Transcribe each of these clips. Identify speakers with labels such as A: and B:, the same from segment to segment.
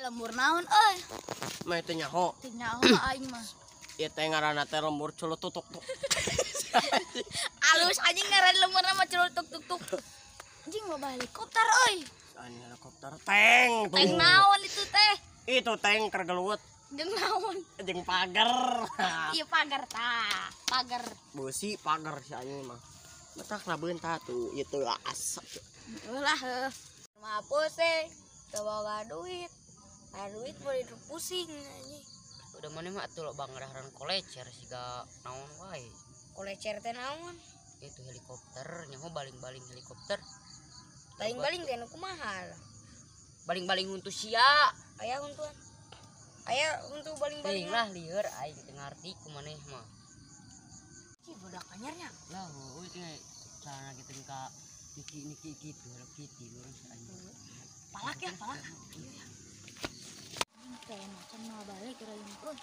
A: lembur naon euy?
B: Mah teh nyaho.
A: Teu nyaho aing mah.
B: Ieu teh ngaranna teh lembur culut tutuk.
A: Alus anjing ngaran lemurna mah ceul tuk tuk tuk. Anjing loba helikopter euy.
B: Ani helikopter tank tuh.
A: Tank naon itu teh?
B: Itu tank keur geluwet
A: Jeung naon?
B: jeung pagar.
A: Ieu pagar tah. Pagar.
B: Beusi pagar si anjing mah. Betak labeun tah tuh ieu teu asa.
A: Ulah heuh. Mah pusing. Teu boga duit. Aya duit boleh pusing anjing.
C: Udah mana mah atuh loba ngadaharan kolecer siga naon wae.
A: Kolecer teh naon?
C: Itu helikopter nyaho baling-baling helikopter.
A: Baling-baling teh nu kumaha?
C: Baling-baling untuk sia.
A: Aya huntuan. Aya untuk baling-baling.
C: Teuing lah lieur aing teu ngarti kumaneh mah.
A: Ci budak anyarnya.
C: Lah heueuy teh cara gitu ka niki kitu harap kiti urang anjing.
A: Palak ya, palak. Kayak macan mah balik kira euy.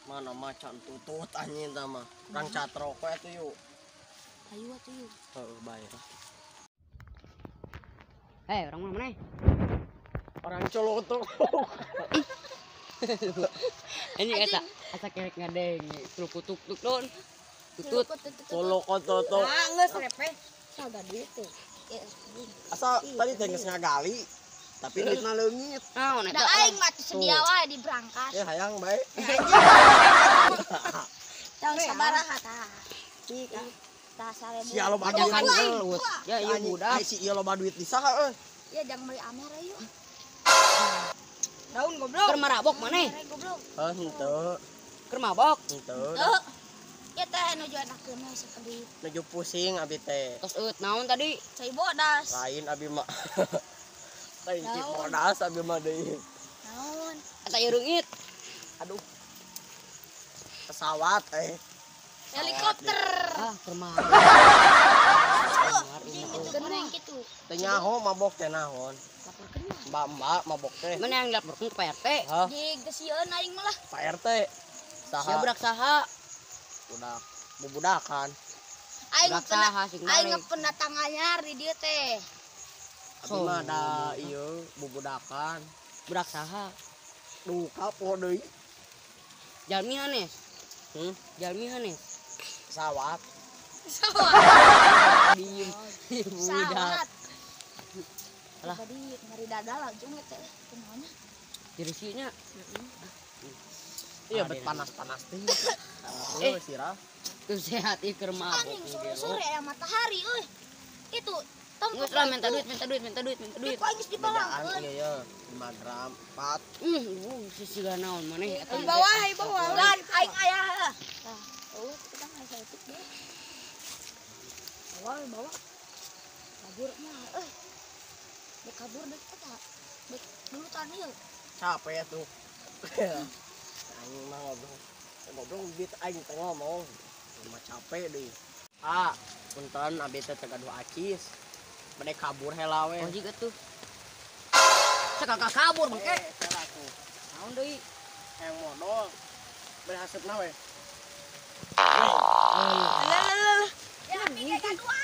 B: Mana macan tutut anjing tah mah. Urang catrok we atuh yuk.
A: Hayu atuh yuk.
B: Heuh bae.
C: Orang mana maneh?
B: Orang colotok.
C: Ini asa kerek ngadeng tuk don. Tutut.
B: Colokototo.
A: Ah, geus repe. Saga duit tuh.
B: Asa tadi teh geus ngagali. Tapi duitna leungit.
C: Naon
A: Da
C: eta?
A: aing mah sedia wae di berangkas.
B: Ya hayang bae.
A: Tang sabaraha tah. Tah 1000.
B: Sia loba duit.
C: Pajakan gelut. Ya ieu budak.
B: Si ieu loba duit di saha euy?
A: Ya jang beli amer ayo.
C: Daun goblok. Keur marabok maneh.
A: Goblok.
B: Henteu.
C: Keur mabok.
B: Henteu.
A: Ya teh nuju anakeun we sakedit.
B: Nuju pusing abi teh.
C: Tos eut naon tadi?
A: Cai bodas.
B: Lain abi mah. Lain ki bodas abi mah deui.
A: Naon?
C: Eta ieu reungit.
B: Aduh. Pesawat
A: Helikopter.
C: Ah, keur mabok.
A: Geneng kitu.
B: Teh nyaho mabok teh naon?
A: Laporkeun mah.
B: Mbak mabok teh.
C: Mana yang dilaporkeun ke Pak RT?
B: Hah?
A: Di gesieun aing mah lah.
B: Pak RT.
C: Sia
B: Saha?
C: budak saha?
B: Budak bubudakan.
A: Aing
C: Budak
A: pernah
C: saha sing
A: aing
C: balik?
A: pendatang anyar di dieu teh.
B: Abi mah ada ieu bubudakan.
C: Budak saha?
B: Duh kapo deui.
C: Jalmi hanes. Jalmi hanes.
B: Pesawat.
A: Sawat.
C: Diem. Budak.
A: Sawat.
C: Alah.
A: Tadi ngari dada langsung teh. Kumaha?
C: Dirisinya.
B: Iya bet panas-panas teh. Sirah.
C: Tuh sehat ieu keur mabok.
A: Anjing sore-sore aya matahari euy. Itu tong
C: Geus lah minta duit.
A: Duit aing geus dipalangkeun.
B: Iya 5 gram 4.
C: Sisiga naon maneh eta.
A: Di bawah. Lan aing aya. Tah, kita nggak saya itu deh. Bawa. Kabur mah euy. Dek kabur dek eta. Dek dulu tadi yeuh.
B: Capek tuh. Aing mah ngobrol duit aing teh ngomong. Mah capek deui. Punten abi teh gaduh acis. Bade kabur heula we.
C: Oh jiga tuh. Sakaka kabur bangke. Naon deui?
B: Yang modal. Bade hasupna we.
A: Lah. Ya, kayak kedua.